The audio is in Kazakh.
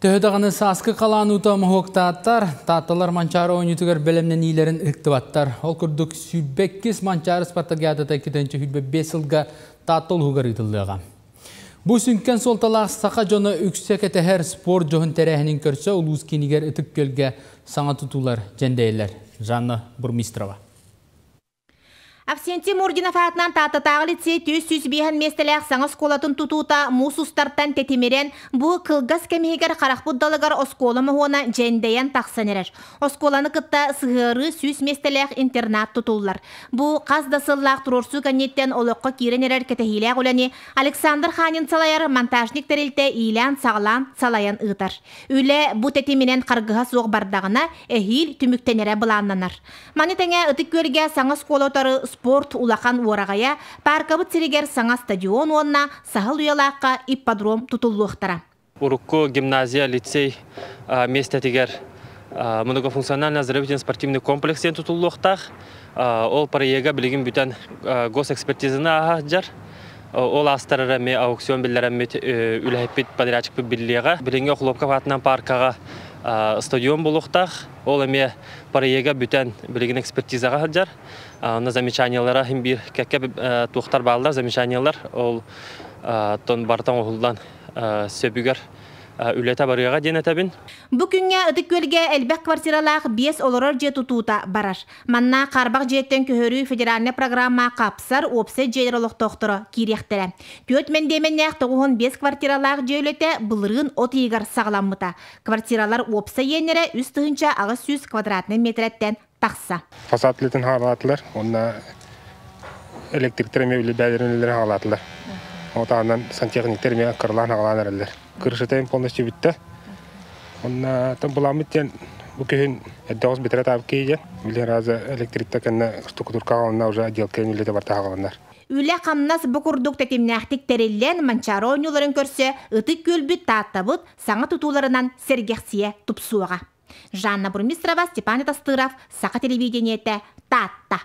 Töhdağını saskı qalan utam hoqtaatar, taatalar mançarı oynutugар bölümden iyilerin ıqtıvattар. Ol kurduk sübbekkis mançarı Spartakiadata 2-5 yılga taatal hugar ıtıldığa. Bu sünken soltalaq saqa jona üksek her spor johun terehinin körse ulus kiniger ıtık gölge sana tutular jendeyler. Жанна Бурмистрова. Авсентий Мурдинов атынан тататағы лицей түйіс бейін местелек саңыз колатын тұтуыта мұсустартан тетемерен бұ қылғас кәмейгер қарақ бұддалығар осколы мұғына жәндейен тақсан ерер. Осколаны қытта сығыры сүйіс местелек интернат тұтулар. Бұ қаздасыллақ тұрорсу кәнеттен олыққа керен ерер кетехилек оләне Александр Ханин салайар монтажник тәрелті илән сағылан салаян ұғытар. Үлі бұ тетеменен қарғыға соқ бардағына әхил түміктенері бұланнанар. Манетеңе ұтық көрге саңыз колотары спорт улақан орағая паркабыт сиригер саңа стадион онна сахыл уялаққа ипподром тұтылуықтара. Урукко гимназия, лицей местетигер многофункциональный оздоровительный спортивный комплексен тұтылуықтақ. Ол параега білігін бүтін госэкспертизаны ағаджар. Ол астарыра ме аукцион білдерін үләйпет подрядчик білдеріға. Білінге Хлопков атынан паркаға стадион болуқтақ. Ол әме параега бүтін білігін экспертизаға ағаджар. На замечаниялара бир кәкке туқтар балдар замечаниялар ол тон бартан оғылдан сөбігер үлеті барыға денетәбін. Бүкінге ұтық көлге әлбәк квартиралақ 5 олырар же тұтуыта барар. Манна қарбақ жеттен көхөрі федеральный программа қапсар опсы жейролық тоқтыры керектірі. Төт мендеменнәқ 5 квартиралақ же үлеті бұлырын от егір сағаламыта. Квартиралар опсы енері үст тұғынша ағыз 100 квадратный метреттен тақса. Фасатлетін ғалатылар, онна электриктер мебілі бәдірінілер ғалатылар. Отағынан сантехниктер мен қырлан ғалан әрілер. Кыршытайын полностью бітті. Онна там бұламыттен бүкейін әддауыз бітірет абы кейде. Білен разы электрикта кәнна штукатурка ғалына уже отделкайын үлеті барта ғаландар. Үлі қамнас бұқұрдық тәтемнәқтік тәреллен манчары ойнуларын көрсе, ұтық көлбі таттабыт саңа тұтуларынан сергексие тұпсуаға. Жанна Бурмистрова, Степан Тастыров, Сақа телевидениеті, Татта.